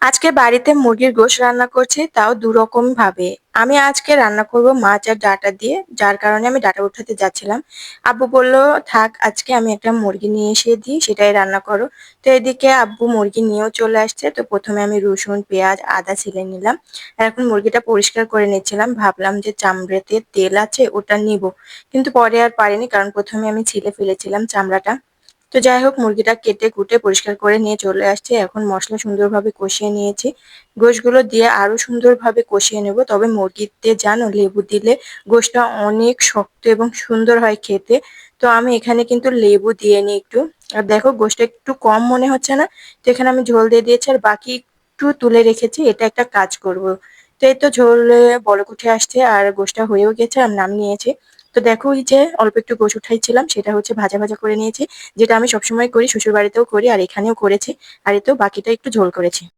আজকে বাড়িতে মুরগির গোশত রান্না করছি, তাও দুরকম ভাবে। আমি আজকে রান্না করব মাছ আর ডাঁটা দিয়ে, যার কারণে আমি ডাঁটা উঠাতে যাচ্ছিলাম। আব্বু বলল, থাক আজকে আমি একটা মুরগি নিয়ে এসে দিই, সেটাই রান্না করো। তো এদিকে আব্বু মুরগি নিয়েও চলে আসছে। তো প্রথমে আমি রসুন, পেঁয়াজ, আদা ছিলে নিলাম। আর এখন মুরগিটা পরিষ্কার করে নিচ্ছিলাম। ভাবলাম যে চামড়াতে তেল আছে, ওটা নিব, কিন্তু পরে আর পারিনি, কারণ প্রথমে আমি ছিলে ফেলেছিলাম চামড়াটা। তো যাই হোক, মুরগিটা কেটে কুটে পরিষ্কার করে নিয়ে চলে আসছে। এখন মশলা সুন্দরভাবে কষিয়ে নিয়েছি। গোশগুলো দিয়ে আরো সুন্দরভাবে কষিয়ে নেব। তবে মুরগিতে জানো, লেবু দিলে গোশটা অনেক শক্ত এবং সুন্দর হয় খেতে। তো আমি এখানে কিন্তু লেবু দিয়ে নিই একটু। আর দেখো, গোশটা একটু কম মনে হচ্ছে না? তো এখানে আমি ঝোল দিয়ে দিয়েছি, আর বাকি একটু তুলে রেখেছি। এটা একটা কাজ করব। তো এই তো ঝোলে বলক উঠে আসছে, আর গোশটা হয়েও গেছে, আর নাম নিয়েছে। তো দেখো, ওই যে অল্প একটু গোশ উঠাইছিলাম, সেটা হচ্ছে ভাজা ভাজা করে নিয়েছি, যেটা আমি সবসময় করি, শ্বশুর বাড়িতেও করি আর এখানেও করেছি। আর এতেও বাকিটা একটু ঝোল করেছি।